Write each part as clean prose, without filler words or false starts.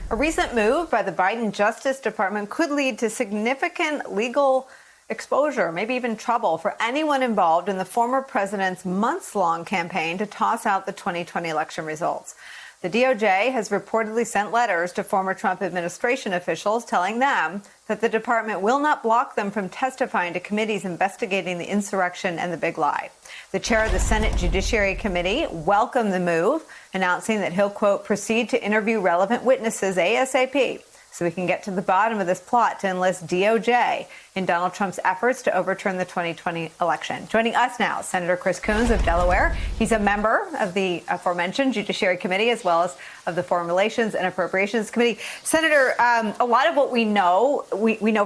A recent move by the Biden Justice Department could lead to significant legal exposure, maybe even trouble for anyone involved in the former president's months-long campaign to toss out the 2020 election results. The DOJ has reportedly sent letters to former Trump administration officials telling them that the department will not block them from testifying to committees investigating the insurrection and the big lie. The chair of the Senate Judiciary Committee welcomed the move, announcing that he'll, quote, proceed to interview relevant witnesses ASAP so we can get to the bottom of this plot to enlist DOJ in Donald Trump's efforts to overturn the 2020 election. Joining us now, Senator Chris Coons of Delaware. He's a member of the aforementioned Judiciary Committee, as well as of the Foreign Relations and Appropriations Committee. Senator, a lot of what we know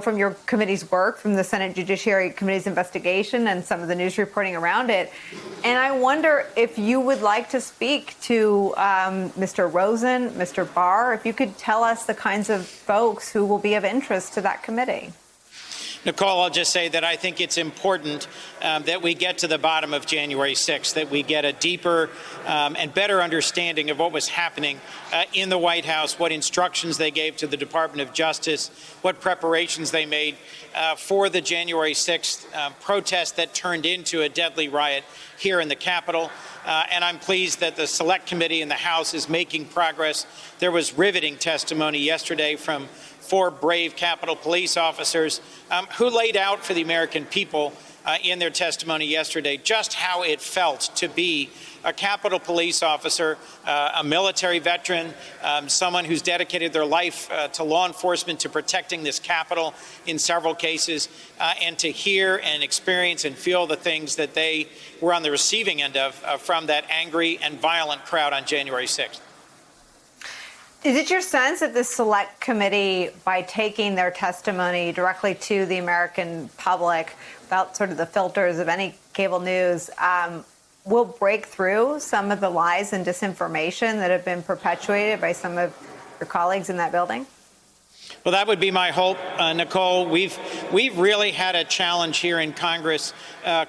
from your committee's work, from the Senate Judiciary Committee's investigation and some of the news reporting around it. And I wonder if you would like to speak to Mr. Rosen, Mr. Barr, if you could tell us the kinds of folks who will be of interest to that committee. Nicole, I'll just say that I think it's important that we get to the bottom of January 6th, that we get a deeper and better understanding of what was happening in the White House, what instructions they gave to the Department of Justice, what preparations they made for the January 6th protest that turned into a deadly riot here in the Capitol. And I'm pleased that the Select Committee in the House is making progress. There was riveting testimony yesterday from 4 brave Capitol Police officers who laid out for the American people in their testimony yesterday just how it felt to be a Capitol Police officer, a military veteran, someone who's dedicated their life to law enforcement, to protecting this Capitol in several cases, and to hear and experience and feel the things that they were on the receiving end of from that angry and violent crowd on January 6th. Is it your sense that the Select Committee, by taking their testimony directly to the American public, without sort of the filters of any cable news, will break through some of the lies and disinformation that have been perpetuated by some of your colleagues in that building? Well, that would be my hope, Nicole. We've really had a challenge here in Congress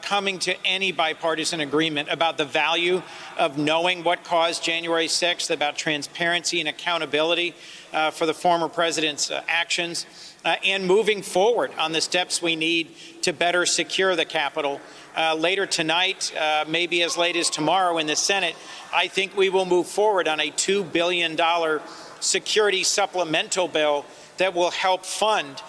coming to any bipartisan agreement about the value of knowing what caused January 6th, about transparency and accountability for the former president's actions, and moving forward on the steps we need to better secure the Capitol. Later tonight, maybe as late as tomorrow in the Senate, I think we will move forward on a $2 billion security supplemental bill that will help fund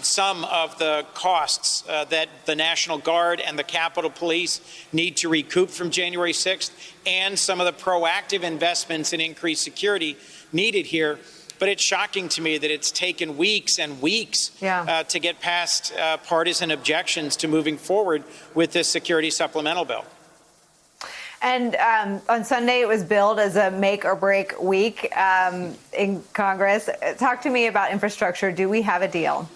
some of the costs that the National Guard and the Capitol Police need to recoup from January 6th, and some of the proactive investments in increased security needed here. But it's shocking to me that it's taken weeks and weeks to get past partisan objections to moving forward with this security supplemental bill. And on Sunday, it was billed as a make or break week in Congress. Talk to me about infrastructure. Do we have a deal?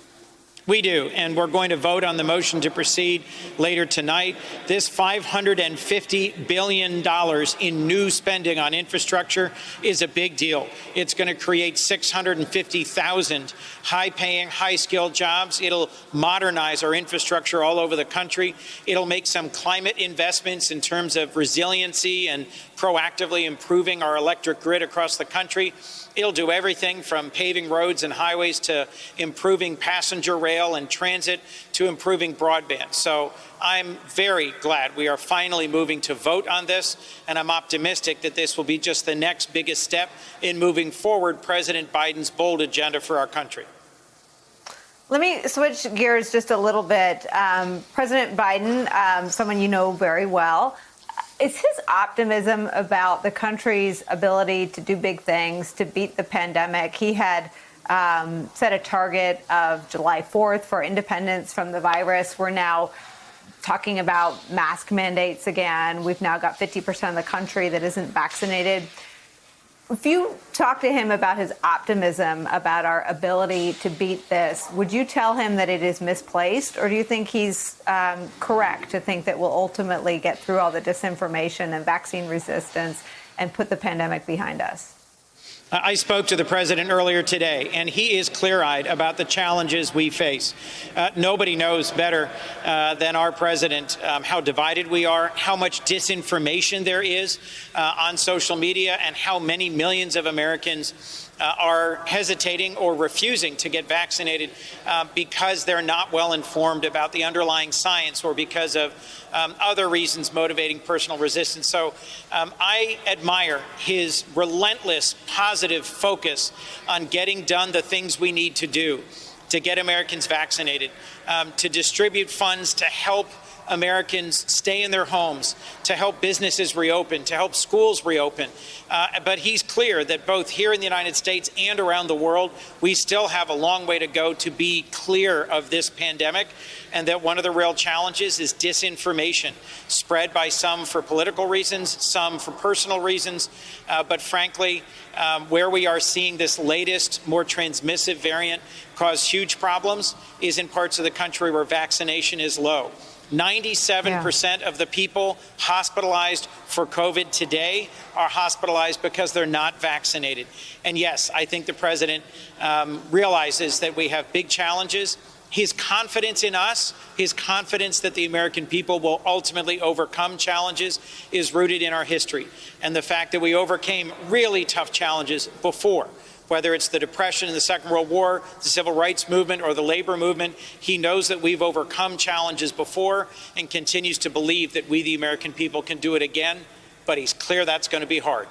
We do, and we're going to vote on the motion to proceed later tonight. This $550 billion in new spending on infrastructure is a big deal. It's going to create 650,000 high-paying, high-skilled jobs. It'll modernize our infrastructure all over the country. It'll make some climate investments in terms of resiliency and proactively improving our electric grid across the country. It'll do everything from paving roads and highways to improving passenger rail and transit to improving broadband. So I'm very glad we are finally moving to vote on this, and I'm optimistic that this will be just the next biggest step in moving forward President Biden's bold agenda for our country. Let me switch gears just a little bit. President Biden, someone you know very well, is his optimism about the country's ability to do big things, to beat the pandemic? He had set a target of July 4th for independence from the virus. We're now talking about mask mandates again. We've now got 50% of the country that isn't vaccinated. If you talk to him about his optimism about our ability to beat this, would you tell him that it is misplaced, or do you think he's correct to think that we'll ultimately get through all the disinformation and vaccine resistance and put the pandemic behind us? I spoke to the president earlier today, and he is clear-eyed about the challenges we face. Nobody knows better than our president how divided we are, how much disinformation there is on social media, and how many millions of Americans are hesitating or refusing to get vaccinated because they're not well informed about the underlying science or because of other reasons motivating personal resistance. So I admire his relentless positive focus on getting done the things we need to do to get Americans vaccinated, to distribute funds to help Americans stay in their homes, to help businesses reopen, to help schools reopen. But he's clear that both here in the United States and around the world, we still have a long way to go to be clear of this pandemic, and that one of the real challenges is disinformation, spread by some for political reasons, some for personal reasons. But frankly, where we are seeing this latest, more transmissive variant cause huge problems is in parts of the country where vaccination is low. 97% of the people hospitalized for COVID today are hospitalized because they're not vaccinated. And yes, I think the president realizes that we have big challenges. His confidence in us, his confidence that the American people will ultimately overcome challenges is rooted in our history. And the fact that we overcame really tough challenges before, whether it's the Depression and the Second World War, the Civil Rights Movement, or the labor movement, he knows that we've overcome challenges before and continues to believe that we, the American people, can do it again. But he's clear that's going to be hard.